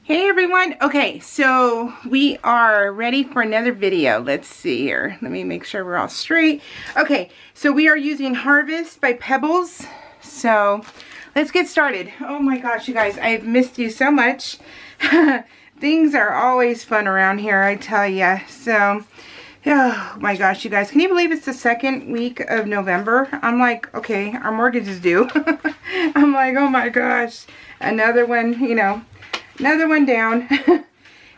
Hey everyone. Okay, so we are ready for another video. Let's see here. Let me make sure we're all straight. Okay, so we are using Harvest by Pebbles. So let's get started. Oh my gosh, you guys, I've missed you so much. Things are always fun around here, I tell ya. So, oh my gosh, you guys, can you believe it's the second week of November? I'm like, okay, our mortgage is due. I'm like, oh my gosh, another one, you know. Another one down.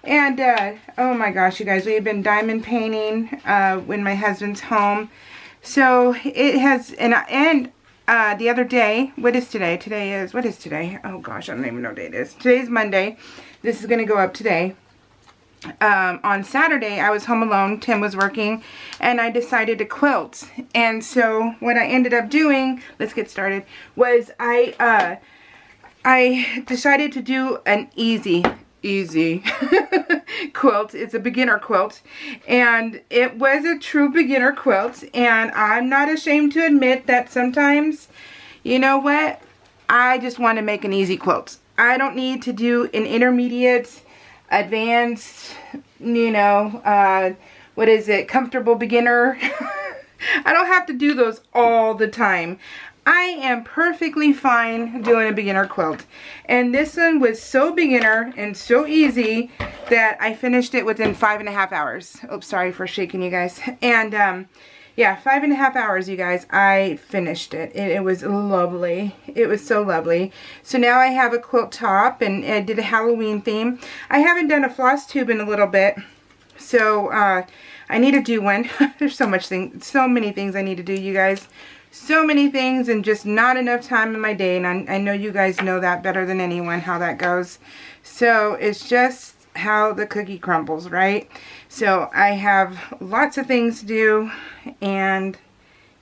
And oh my gosh, you guys, we have been diamond painting when my husband's home. So it has, and the other day, what is today? What is today? Oh gosh, I don't even know what day it is. Today's Monday. This is going to go up today. On Saturday, I was home alone. Tim was working, and I decided to quilt. And so what I ended up doing, let's get started, was I decided to do an easy quilt. It's a beginner quilt, and it was a true beginner quilt, and I'm not ashamed to admit that sometimes, you know what, I just want to make an easy quilt. I don't need to do an intermediate, advanced, you know, what is it, comfortable beginner. I don't have to do those all the time. I am perfectly fine doing a beginner quilt. And this one was so beginner and so easy that I finished it within 5.5 hours. Oops, sorry for shaking you guys. And yeah, 5.5 hours, you guys, I finished it. It was lovely. It was so lovely. So now I have a quilt top, and I did a Halloween theme. I haven't done a floss tube in a little bit. So I need to do one. There's so many things I need to do, you guys. So many things, and just not enough time in my day, and I know you guys know that better than anyone, how that goes. So it's just how the cookie crumbles, right? So I have lots of things to do, and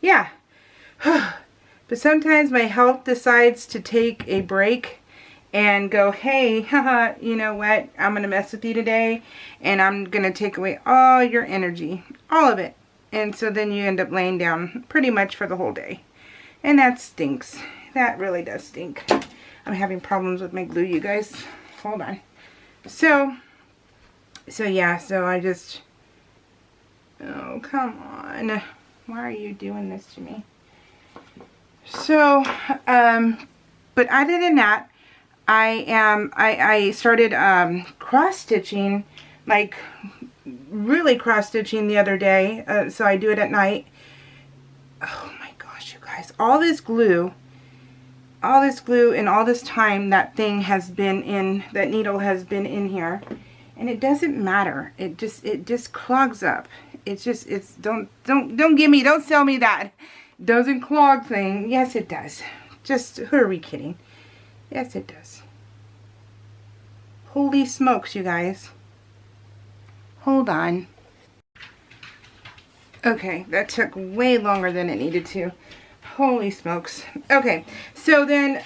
yeah. But sometimes my health decides to take a break and go, hey, haha, you know what, I'm gonna mess with you today, and I'm gonna take away all your energy, all of it. And so then you end up laying down pretty much for the whole day. And that stinks. That really does stink. I'm having problems with my glue, you guys. Hold on. So yeah, so I just... Oh, come on. Why are you doing this to me? So, but other than that, I started cross-stitching, like... really cross-stitching the other day, so I do it at night. Oh my gosh, you guys, all this glue and all this time that thing has been in, that needle has been in here, and it doesn't matter. It just clogs up. Don't sell me that doesn't clog thing. Yes, it does. Just, who are we kidding? Yes, it does. Holy smokes, you guys. Hold on. Okay, that took way longer than it needed to. Holy smokes. Okay, so then,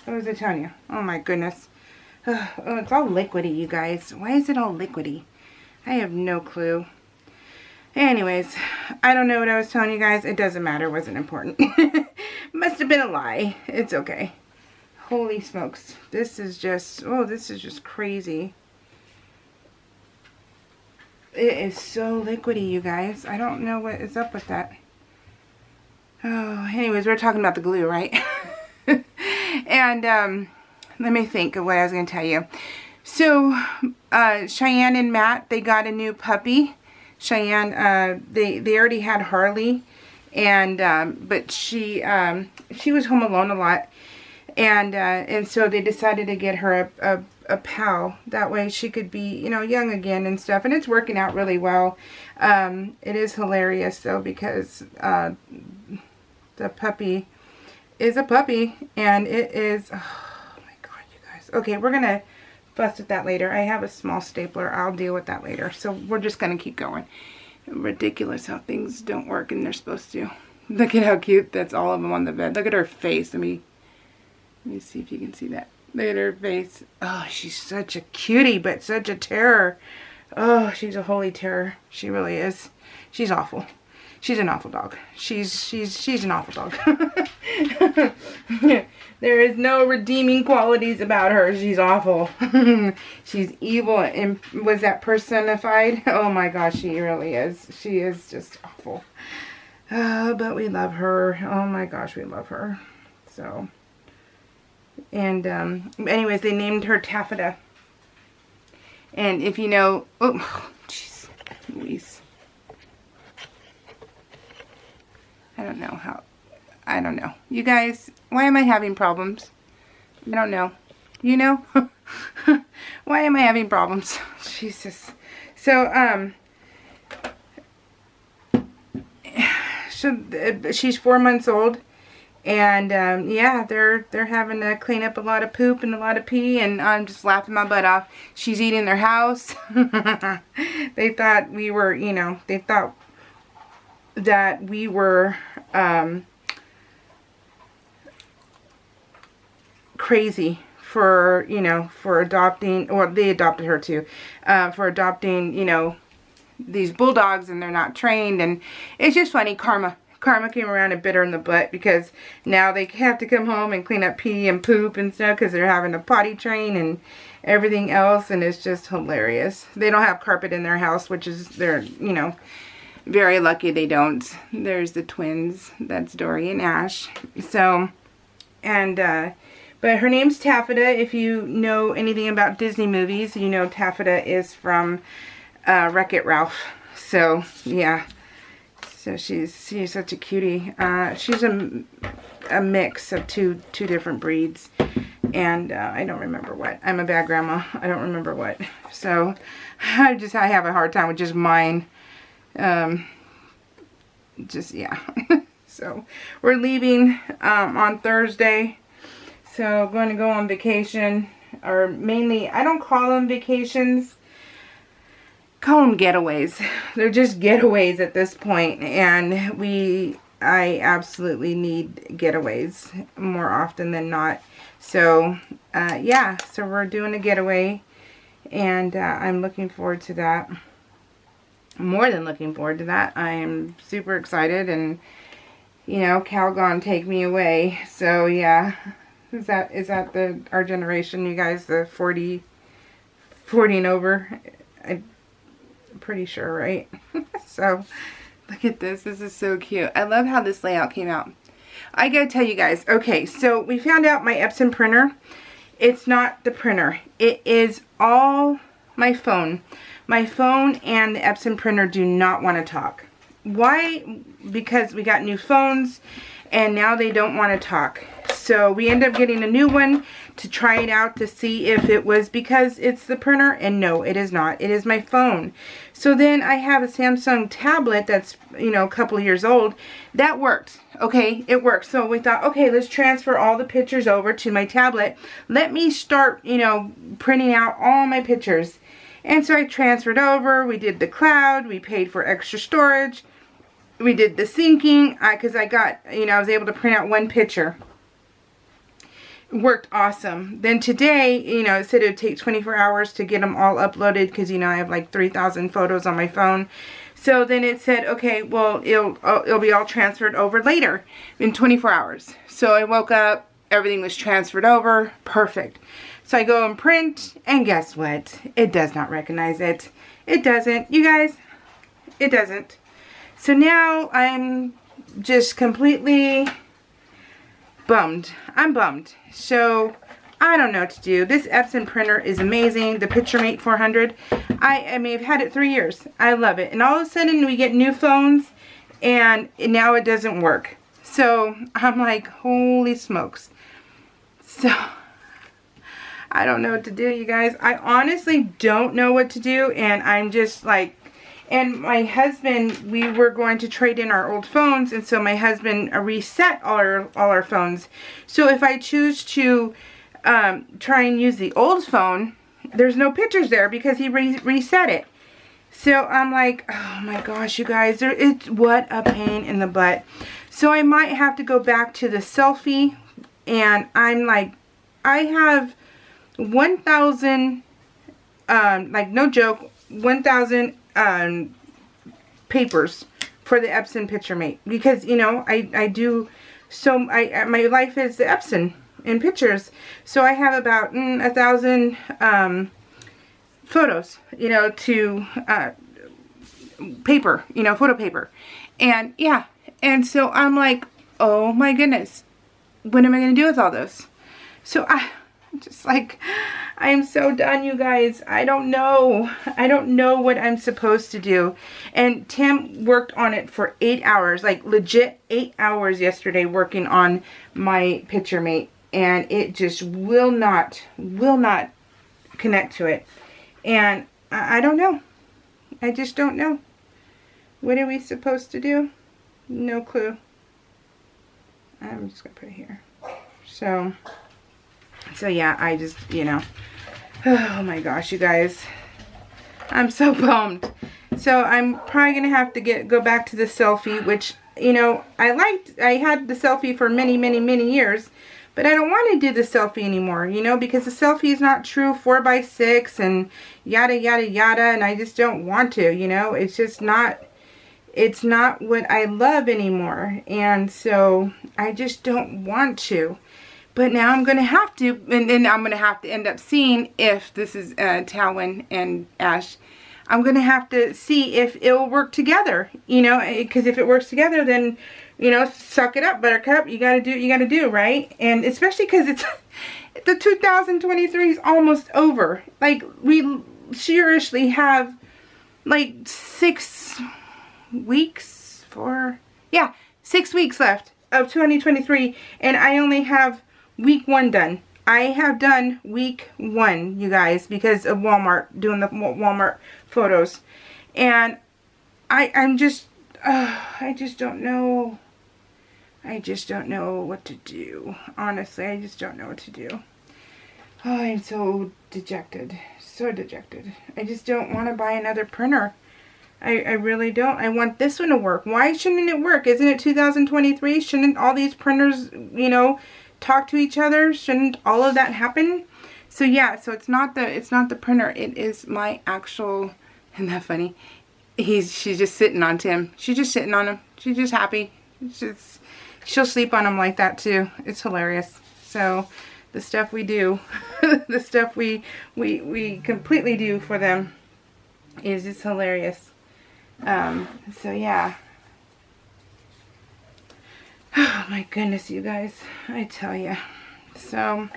what was I telling you? Oh my goodness. Oh, it's all liquidy, you guys. Why is it all liquidy? I have no clue. Anyways, I don't know what I was telling you guys. It doesn't matter. It wasn't important. Must have been a lie. It's okay. Holy smokes. This is just, oh, this is just crazy. It is so liquidy, you guys. I don't know what is up with that. Oh, anyways, we're talking about the glue, right? And let me think of what I was going to tell you. So, Cheyenne and Matt, they got a new puppy. Cheyenne, they already had Harley, and but she was home alone a lot, and so they decided to get her a pal. That way she could be, you know, young again and stuff, and it's working out really well. It is hilarious though, because the puppy is a puppy, and it is, oh my god, you guys. Okay, we're gonna fuss with that later. I have a small stapler. I'll deal with that later. So we're just going to keep going. Ridiculous how things don't work and they're supposed to. Look at how cute. That's all of them on the bed. Look at her face. Let me see if you can see that. Look at her face. Oh, she's such a cutie, but such a terror. Oh, she's a holy terror. She really is. She's awful. She's an awful dog. She's an awful dog. There is no redeeming qualities about her. She's awful. She's evil. And was that personified? Oh my gosh, she really is. She is just awful. But we love her. Oh my gosh, we love her. So, and anyways, they named her Taffeta. And if you know, oh, jeez, Louise. I don't know how. I don't know. You guys, why am I having problems? I don't know. You know? Why am I having problems? Jesus. So, she's 4 months old. And, yeah, they're having to clean up a lot of poop and a lot of pee. And I'm just laughing my butt off. She's eating their house. They thought we were, you know, they thought that we were, crazy for, you know, for adopting, or they adopted her too, for adopting, you know, these bulldogs, and they're not trained. And it's just funny. Karma came around and bit her in the butt, because now they have to come home and clean up pee and poop and stuff, because they're having to potty train and everything else. And it's just hilarious. They don't have carpet in their house, which is, they're, you know, very lucky they don't. There's the twins. That's Dory and Ash. So, and, but her name's Taffeta. If you know anything about Disney movies, you know Taffeta is from Wreck-It Ralph. So, yeah. So she's such a cutie. She's a mix of two different breeds. And I don't remember what. I'm a bad grandma. I don't remember what. So, I have a hard time with just mine. Just, yeah. So, we're leaving on Thursday. So, going to go on vacation, or mainly, I don't call them vacations, call them getaways. They're just getaways at this point, and I absolutely need getaways more often than not. So, yeah, so we're doing a getaway, and I'm looking forward to that. More than looking forward to that. I am super excited, and, you know, Cal gone take me away, so, yeah. Is that our generation, you guys, the 40 and over? I'm pretty sure, right? So, look at this. This is so cute. I love how this layout came out. I gotta tell you guys. Okay, so we found out my Epson printer. It's not the printer. It is all my phone. My phone and the Epson printer do not want to talk. Why? Because we got new phones, and now they don't want to talk. So we end up getting a new one to try it out to see if it was because it's the printer. And no, it is not. It is my phone. So then I have a Samsung tablet that's, you know, a couple of years old. That worked. Okay, it worked. So we thought, okay, let's transfer all the pictures over to my tablet. Let me start, you know, printing out all my pictures. And so I transferred over. We did the cloud. We paid for extra storage. We did the syncing because I got, you know, I was able to print out one picture. Worked awesome. Then today, you know, it said it would take 24 hours to get them all uploaded, because, you know, I have like 3,000 photos on my phone. So then it said, okay, well, it'll be all transferred over later in 24 hours. So I woke up, everything was transferred over, perfect. So I go and print, and guess what? It does not recognize it. It doesn't, you guys. It doesn't. So now I'm just completely bummed. I'm bummed. So I don't know what to do. This Epson printer is amazing. The PictureMate 400. I mean, I've had it 3 years. I love it. And all of a sudden we get new phones, and now it doesn't work. So I'm like, holy smokes. So I don't know what to do, you guys. I honestly don't know what to do, and I'm just like, and my husband, we were going to trade in our old phones, and so my husband reset all our phones. So if I choose to try and use the old phone, there's no pictures there because he reset it. So I'm like, oh my gosh, you guys, what a pain in the butt. So I might have to go back to the selfie, and I'm like, I have 1,000, like no joke, 1,000 papers for the Epson Picture Mate, because, you know, I do so, my life is the Epson in pictures, so I have about 1,000 photos, you know, to paper, you know, photo paper. And yeah, and so I'm like, oh my goodness, what am I going to do with all those? So I'm just like, I am so done, you guys. I don't know. I don't know what I'm supposed to do. And Tim worked on it for 8 hours, like legit 8 hours yesterday working on my Picture Mate. And it just will not connect to it. And I don't know. I just don't know. What are we supposed to do? No clue. I'm just going to put it here. So yeah, I just, you know. Oh my gosh, you guys. I'm so bummed. So I'm probably going to have to go back to the selfie, which, you know, I had the selfie for many years. But I don't want to do the selfie anymore, you know, because the selfie is not true 4x6 and yada, yada, yada. And I just don't want to, you know, it's just not, it's not what I love anymore. And so I just don't want to. But now I'm going to have to, and then I'm going to have to end up seeing if this is Talwin and Ash. I'm going to have to see if it'll work together, you know, because if it works together, then, you know, suck it up, Buttercup. You gotta do, right? And especially because it's the 2023 is almost over. Like, we seriously have like 6 weeks 6 weeks left of 2023, and I only have week 1 done. I have done week 1, you guys, because of Walmart, doing the Walmart photos. And I'm just, I just don't know. I just don't know what to do. Honestly, I just don't know what to do. Oh, I'm so dejected. So dejected. I just don't want to buy another printer. I really don't. I want this one to work. Why shouldn't it work? Isn't it 2023? Shouldn't all these printers, you know, talk to each other? Shouldn't all of that happen? So yeah, so it's not the printer. It is my actual, isn't that funny? She's just sitting on Tim. She's just sitting on him. She's just happy. She'll sleep on him like that too. It's hilarious. So the stuff we do, the stuff we completely do for them is just hilarious. So yeah. Oh my goodness, you guys. I tell you. So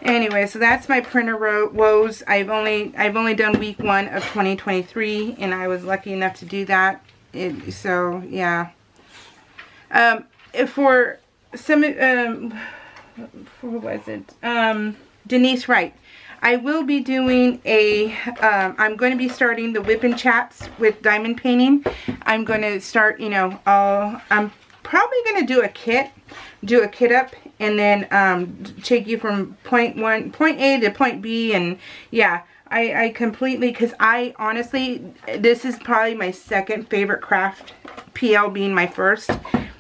anyway, so that's my printer woes. I've only done week 1 of 2023, and I was lucky enough to do that. So yeah. For some, who was it? Denise Wright. I will be doing I'm going to be starting the whip and chats with diamond painting. I'm going to start, you know, I'm probably going to do a kit up, and then take you from point A to point B, and yeah, I completely, because I honestly, this is probably my second favorite craft, PL being my first.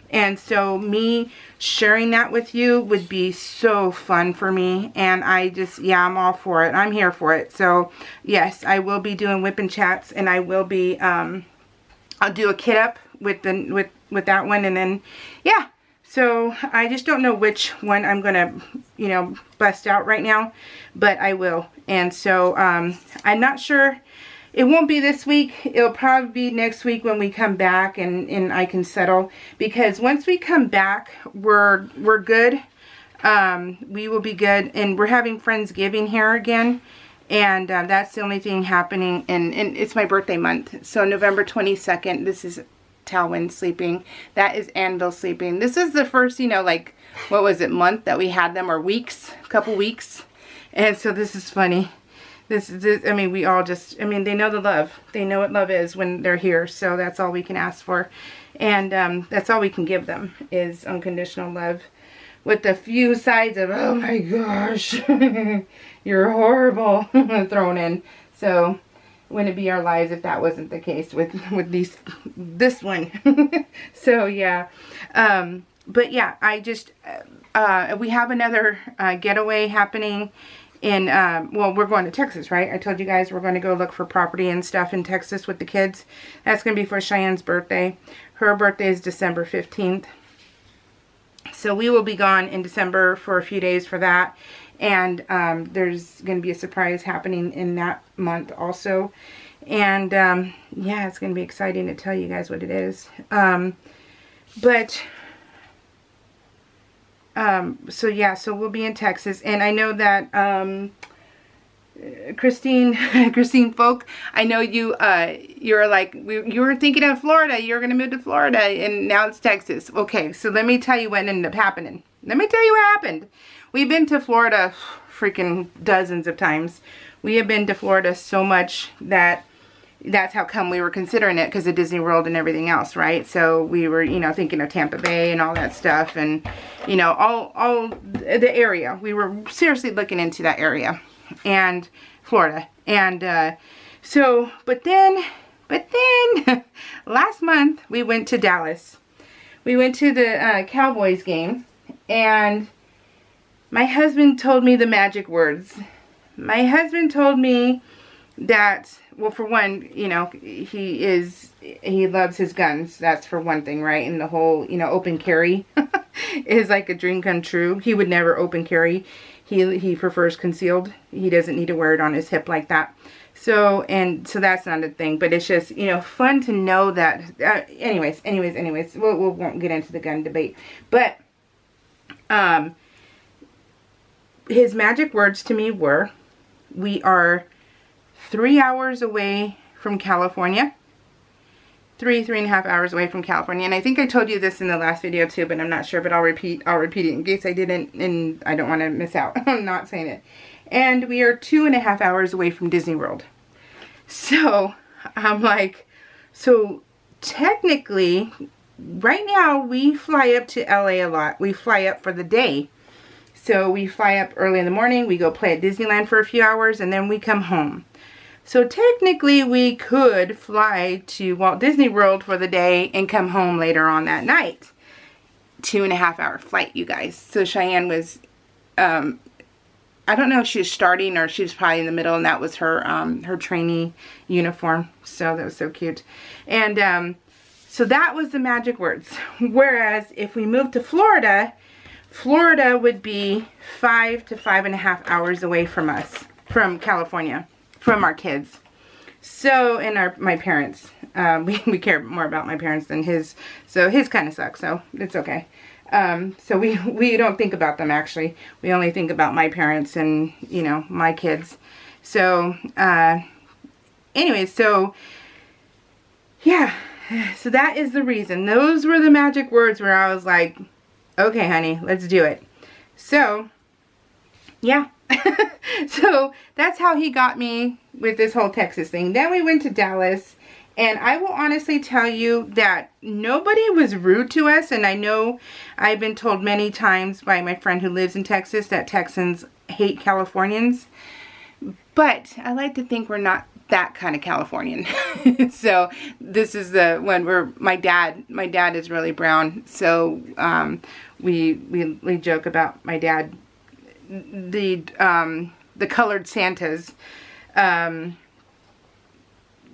And so me sharing that with you would be so fun for me. And I just, yeah, I'm all for it. I'm here for it. So yes, I will be doing whip and chats, and I will be, I'll do a kit up with that one. And then, yeah. So I just don't know which one I'm going to, you know, bust out right now, but I will. And so, I'm not sure. It won't be this week. It'll probably be next week when we come back and I can settle. Because once we come back, we're good. We will be good. And we're having Friendsgiving here again. And that's the only thing happening. And it's my birthday month. So November 22nd, this is Talwin sleeping. That is Anvil sleeping. This is the first, you know, like, what was it, month that we had them, or weeks, a couple weeks. And so this is funny. This, I mean, we all just, I mean, they know the love. They know what love is when they're here. So that's all we can ask for. And that's all we can give them is unconditional love. With a few sides of, oh my gosh, you're horrible, thrown in. So wouldn't it be our lives if that wasn't the case with this one. So yeah. But yeah, I just, we have another getaway happening well, we're going to Texas, right? I told you guys we're going to go look for property and stuff in Texas with the kids. That's going to be for Cheyenne's birthday. Her birthday is December 15th. So we will be gone in December for a few days for that. And there's going to be a surprise happening in that month also. And yeah, it's going to be exciting to tell you guys what it is. So yeah, so we'll be in Texas. And I know that Christine Folk, I know you're like, you were thinking of Florida. You were going to move to Florida, and now it's Texas. Okay, so let me tell you what ended up happening. Let me tell you what happened. We've been to Florida freaking dozens of times. We have been to Florida so much that that's how come we were considering it, because of Disney World and everything else, right? So we were, you know, thinking of Tampa Bay and all that stuff, and, you know, all the area. We were seriously looking into that area, and Florida. And so, but then last month we went to Dallas. We went to the Cowboys game, and my husband told me the magic words. My husband told me that, well, for one, you know, he loves his guns. That's for one thing, right? And the whole, you know, open carry is like a dream come true. He would never open carry. He prefers concealed. He doesn't need to wear it on his hip like that. So that's not a thing, but it's just, you know, fun to know that. Anyways, we won't get into the gun debate. But his magic words to me were, we are 3 hours away from California. 3.5 hours away from California. And I think I told you this in the last video too, but I'm not sure, but I'll repeat it in case I didn't, and I don't want to miss out. I'm not saying it. And we are 2.5 hours away from Disney World. So I'm like, so technically right now we fly up to LA a lot. We fly up for the day. So we fly up early in the morning, we go play at Disneyland for a few hours, and then we come home. So technically we could fly to Walt Disney World for the day and come home later on that night. 2.5 hour flight, you guys. So Cheyenne was, I don't know if she was starting or she was probably in the middle, and that was her her trainee uniform. So that was so cute. And so that was the magic words. Whereas if we moved to Florida, Florida would be 5 to 5.5 hours away from us, from California, from our kids. So, and my parents. We care more about my parents than his. So his kind of sucks, so it's okay. So we don't think about them, actually. We only think about my parents and, you know, my kids. So, anyway, so, yeah. So that is the reason. Those were the magic words where I was like, okay, honey, let's do it. So, yeah. So that's how he got me with this whole Texas thing. Then we went to Dallas, and I will honestly tell you that nobody was rude to us. And I know I've been told many times by my friend who lives in Texas that Texans hate Californians. But I like to think we're not that kind of Californian. So this is the one where my dad is really brown. So we joke about my dad, the colored Santas.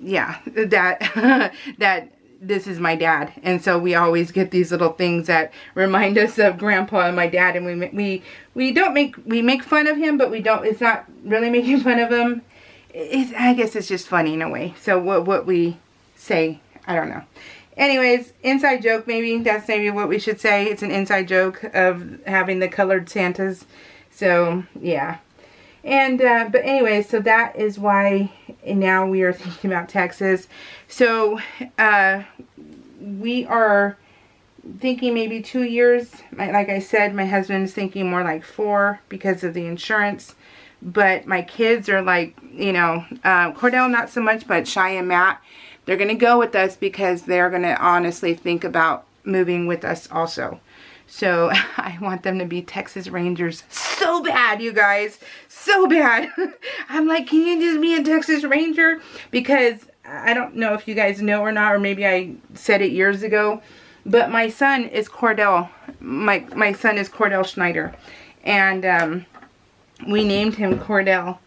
Yeah, that this is my dad, and so we always get these little things that remind us of Grandpa and my dad, and we make fun of him, but we don't. It's not really making fun of him. I guess it's just funny in a way. So what we say, I don't know. Anyways, inside joke, maybe that's maybe what we should say. It's an inside joke of having the colored Santas. So yeah. And but anyway, so that is why now we are thinking about Texas. So we are thinking maybe 2 years. Like I said, my husband is thinking more like 4 because of the insurance. But my kids are like, you know, Cordell not so much, but Shy and Matt, they're going to go with us because they're going to honestly think about moving with us also. So I want them to be Texas Rangers so bad, you guys. So bad. I'm like, can you just be a Texas Ranger? Because I don't know if you guys know or not, or maybe I said it years ago, but my son is Cordell. My son is Cordell Schneider. And we named him Cordell.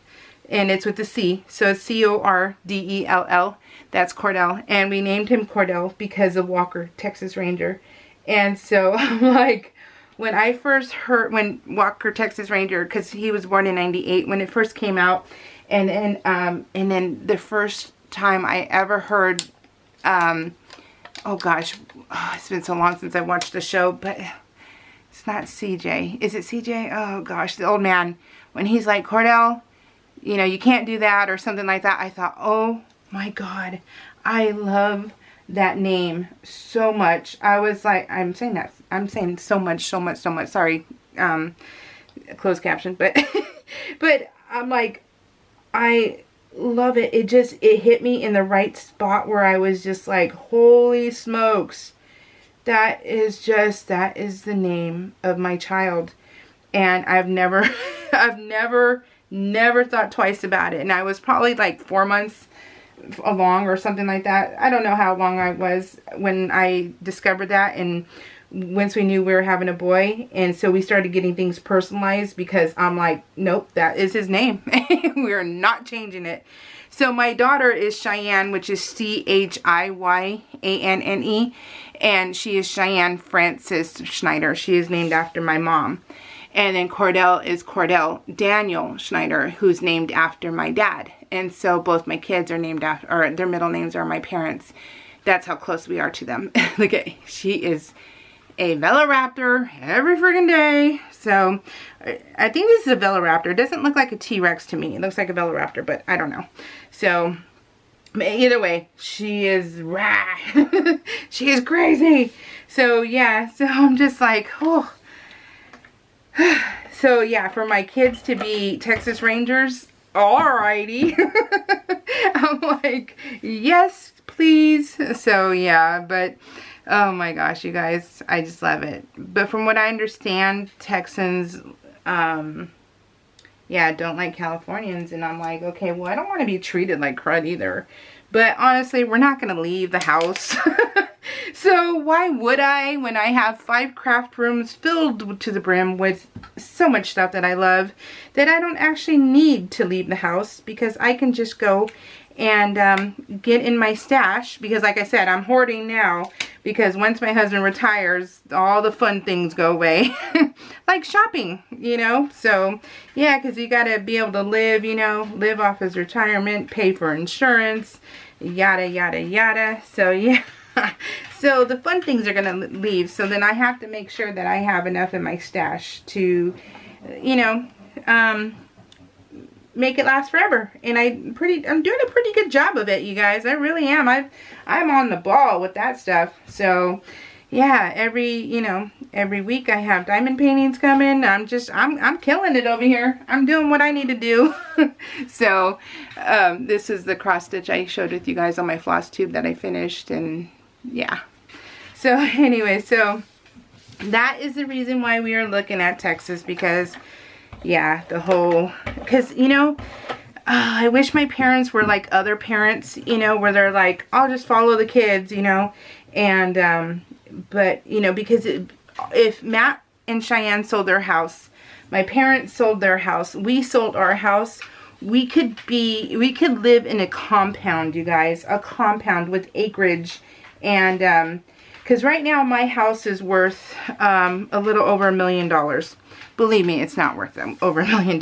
And it's with the C. So it's Cordell. That's Cordell. And we named him Cordell because of Walker, Texas Ranger. And so I'm like, when I first heard, when Walker, Texas Ranger, because he was born in 98, when it first came out, and then the first time I ever heard, oh gosh, it's been so long since I watched the show, but it's not CJ. Is it CJ? Oh gosh, the old man, when he's like, Cordell, you know, you can't do that, or something like that. I thought, oh my God, I love that name so much. I was like, I'm saying so much. Sorry, closed caption, but but I'm like, I love it. It hit me in the right spot where I was just like, holy smokes, that is the name of my child. And I've never thought twice about it. And I was probably like 4 months along or something like that. I don't know how long I was when I discovered that. And once we knew we were having a boy, and so we started getting things personalized, because I'm like, nope, that is his name. We're not changing it. So my daughter is Cheyenne, which is Chiyane, and she is Cheyenne Frances Schneider. She is named after my mom. And then Cordell is Cordell Daniel Schneider, who's named after my dad. And so both my kids are named after, or their middle names are my parents. That's how close we are to them. Look at, she is a Velociraptor every friggin' day. So I think this is a Velociraptor. It doesn't look like a T-Rex to me. It looks like a Velociraptor, but I don't know. So either way, she is rah. She is crazy. So yeah, so I'm just like, oh. So yeah, for my kids to be Texas Rangers, alrighty. I'm like, yes, please. So yeah, but oh my gosh, you guys, I just love it. But from what I understand, Texans, yeah, don't like Californians. And I'm like, okay, well, I don't want to be treated like crud either. But honestly, we're not going to leave the house. So why would I, when I have 5 craft rooms filled to the brim with so much stuff that I love, that I don't actually need to leave the house, because I can just go and get in my stash. Because like I said, I'm hoarding now, because once my husband retires, all the fun things go away. Like shopping, you know. So yeah, because you got to be able to live, you know, live off his retirement, pay for insurance, yada yada yada. So yeah. So the fun things are going to leave. So then I have to make sure that I have enough in my stash to, you know, make it last forever. And I'm doing a pretty good job of it, you guys. I really am. I'm on the ball with that stuff. So yeah, every week I have diamond paintings coming. I'm killing it over here. I'm doing what I need to do. So this is the cross stitch I showed with you guys on my floss tube that I finished. And yeah. So anyway, so that is the reason why we are looking at Texas, because yeah, because you know, I wish my parents were like other parents, you know, where they're like, I'll just follow the kids, you know. And but you know, because if Matt and Cheyenne sold their house, my parents sold their house, we sold our house, we could live in a compound, you guys, a compound with acreage. And because right now my house is worth a little over $1 million. Believe me, it's not worth over $1 million,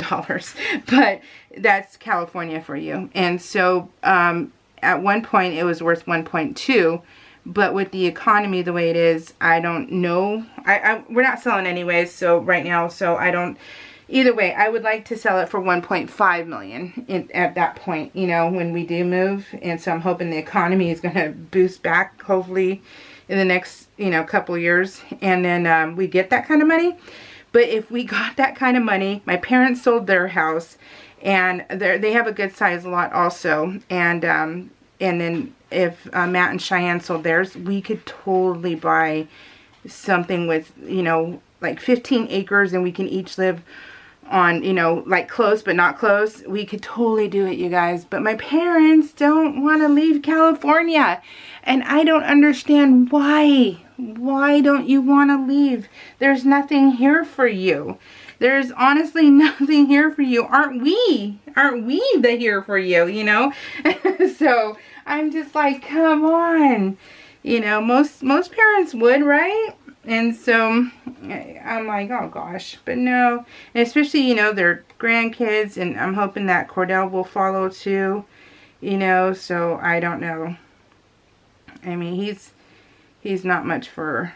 but that's California for you. And so at one point it was worth 1.2, but with the economy the way it is, I don't know. We're not selling anyways, so right now, so I don't. Either way, I would like to sell it for 1.5 million at that point, you know, when we do move. And so I'm hoping the economy is going to boost back, hopefully, in the next, you know, couple years. And then we get that kind of money. But if we got that kind of money, my parents sold their house, and they have a good size lot also. And then if Matt and Cheyenne sold theirs, we could totally buy something with, you know, like 15 acres, and we can each live on, you know, like close but not close. We could totally do it, you guys. But my parents don't want to leave California, and I don't understand why. Why don't you want to leave? There's nothing here for you. There's honestly nothing here for you. Aren't we? Aren't we the here for you, you know? So I'm just like, come on. You know, most parents would, right? And so I'm like, oh gosh, but no. And especially, you know, their grandkids, and I'm hoping that Cordell will follow too, you know, so I don't know. I mean, he's not much for,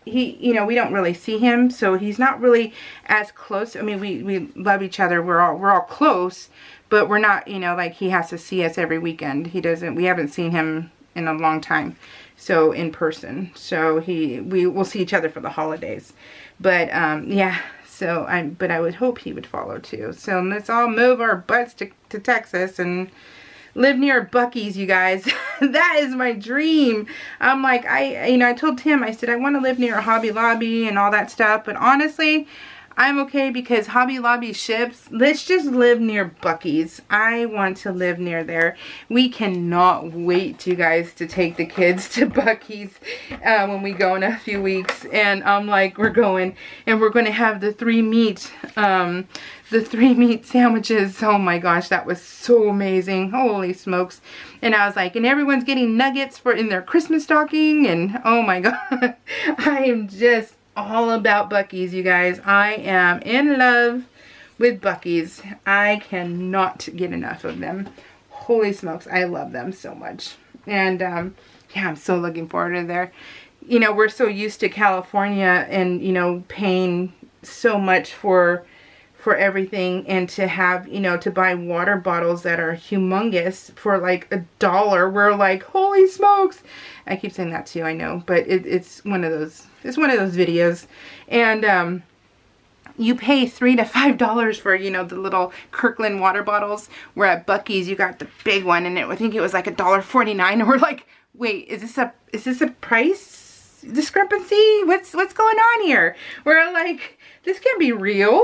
you know, we don't really see him, so he's not really as close. I mean, we love each other. We're all close, but we're not, you know, like he has to see us every weekend. We haven't seen him in a long time, so in person. So we will see each other for the holidays. But yeah, so I would hope he would follow too. So let's all move our butts to Texas and live near Buc-ee's, you guys. That is my dream. I'm like, you know, I told Tim, I said, I want to live near Hobby Lobby and all that stuff. But honestly, I'm okay because Hobby Lobby ships. Let's just live near Buc-ee's. I want to live near there. We cannot wait, you guys, to take the kids to Buc-ee's when we go in a few weeks. And I'm like, we're going, and we're going to have the 3 meat sandwiches. Oh my gosh, that was so amazing. Holy smokes. And I was like, and everyone's getting nuggets in their Christmas stocking. And oh my god, I am just all about Buc-ee's, you guys. I am in love with Buc-ee's. I cannot get enough of them. Holy smokes, I love them so much. And yeah, I'm so looking forward to there. You know, we're so used to California and, you know, paying so much for everything, and to have, you know, to buy water bottles that are humongous for like $1. We're like, holy smokes. I keep saying that too, I know, but it's one of those videos. And you pay $3 to $5 for, you know, the little Kirkland water bottles, where at Buc-ee's you got the big one, and I think it was like $1.49, and we're like, wait, is this a price discrepancy? What's going on here? We're like, this can't be real.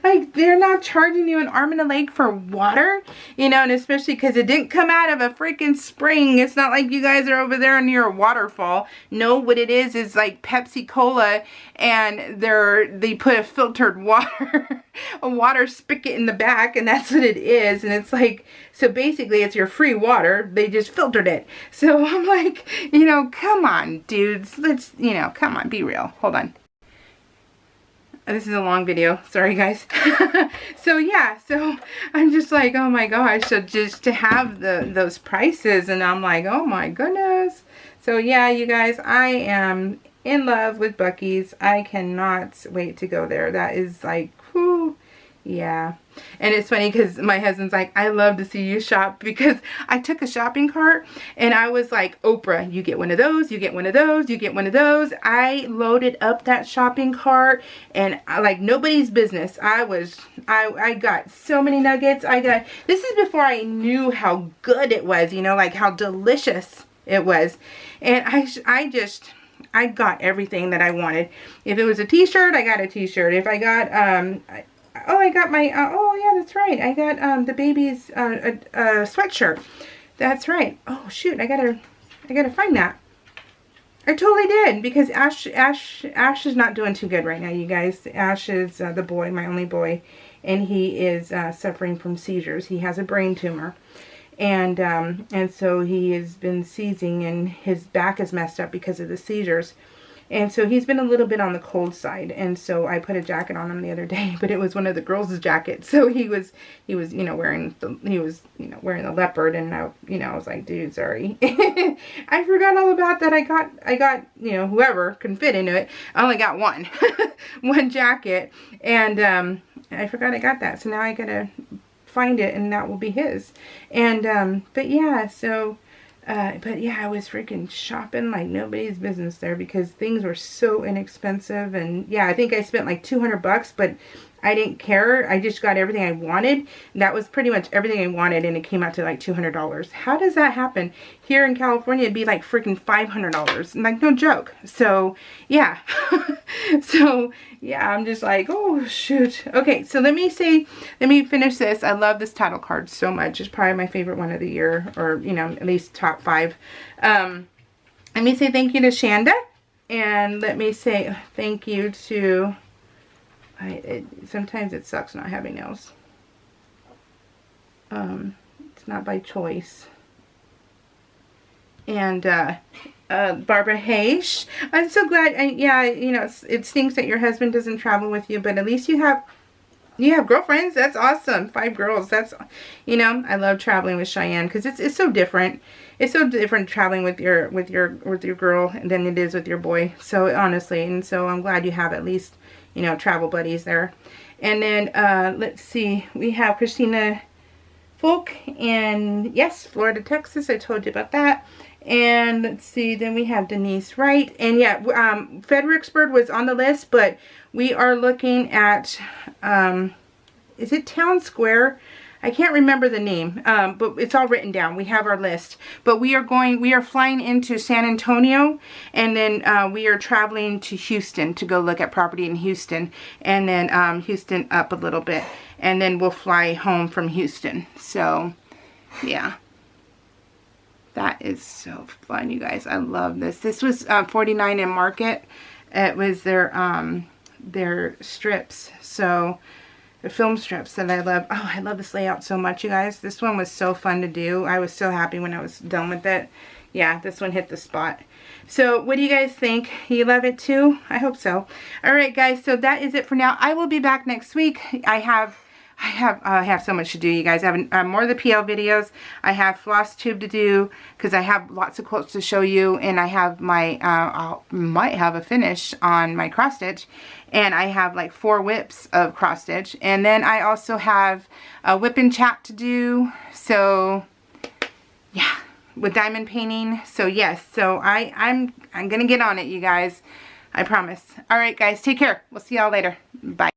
Like, they're not charging you an arm and a leg for water, you know, and especially because it didn't come out of a freaking spring. It's not like you guys are over there near a waterfall. No, what it is like Pepsi Cola, and they put a filtered water, a water spigot in the back, and that's what it is. And it's like, so basically it's your free water. They just filtered it. So I'm like, you know, come on, dudes. Let's, you know, come on, be real. Hold on. This is a long video. Sorry, guys. So yeah, so I'm just like, oh my gosh, so just to have those prices, and I'm like, oh my goodness. So yeah, you guys, I am in love with Buc-ee's. I cannot wait to go there. That is like, whew, yeah. And it's funny because my husband's like, I love to see you shop, because I took a shopping cart and I was like, Oprah, you get one of those, you get one of those, you get one of those. I loaded up that shopping cart, and like nobody's business. I got so many nuggets. This is before I knew how good it was, you know, like how delicious it was. And I got everything that I wanted. If it was a t-shirt, I got a t-shirt. If I got, I got my, oh yeah, that's right. I got the baby's sweatshirt. That's right. Oh shoot, I gotta find that. I totally did, because Ash is not doing too good right now, you guys. Ash is the boy, my only boy, and he is suffering from seizures. He has a brain tumor, and so he has been seizing, and his back is messed up because of the seizures. And so he's been a little bit on the cold side, and so I put a jacket on him the other day, but it was one of the girls' jackets. So he was you know, wearing the leopard, and I was like, dude, sorry. I forgot all about that. I got you know, whoever can fit into it. I only got one one jacket, and I forgot I got that. So now I gotta find it, and that will be his. And but yeah, so but yeah, I was freaking shopping like nobody's business there, because things were so inexpensive. And yeah, I think I spent like $200, but I didn't care. I just got everything I wanted. That was pretty much everything I wanted, and it came out to like $200. How does that happen? Here in California, it'd be like freaking $500. Like, no joke. So yeah. So yeah, I'm just like, oh shoot. Okay, so let me finish this. I love this title card so much. It's probably my favorite one of the year, or you know, at least top 5. Let me say thank you to Shanda, and let me say thank you to Sometimes it sucks not having nails. It's not by choice. And Barbara Hayes, I'm so glad. Yeah, you know, it stinks that your husband doesn't travel with you, but at least you have girlfriends. That's awesome. 5 girls. That's, you know, I love traveling with Cheyenne because it's so different. It's so different traveling with your girl than it is with your boy. So honestly, and so I'm glad you have at least, you know, travel buddies there. And then let's see, we have Christina Folk in, yes, Florida, Texas. I told you about that. And let's see, then we have Denise Wright. And yeah, Fredericksburg was on the list, but we are looking at, is it Town Square? I can't remember the name, but it's all written down. We have our list. But we are flying into San Antonio, and then we are traveling to Houston to go look at property in Houston, and then Houston up a little bit, and then we'll fly home from Houston. So, yeah. That is so fun, you guys. I love this. This was $49 in Market. It was their strips. So, the film strips that I love. Oh, I love this layout so much, you guys. This one was so fun to do. I was so happy when I was done with it. Yeah, this one hit the spot. So, what do you guys think? You love it too? I hope so. Alright, guys. So, that is it for now. I will be back next week. I have so much to do, you guys. I have more of the PL videos. I have floss tube to do because I have lots of quilts to show you, and I have my I might have a finish on my cross stitch, and I have like 4 whips of cross stitch, and then I also have a whip and chat to do. So yeah, with diamond painting. So yes, so I'm gonna get on it, you guys. I promise. All right, guys, take care. We'll see y'all later. Bye.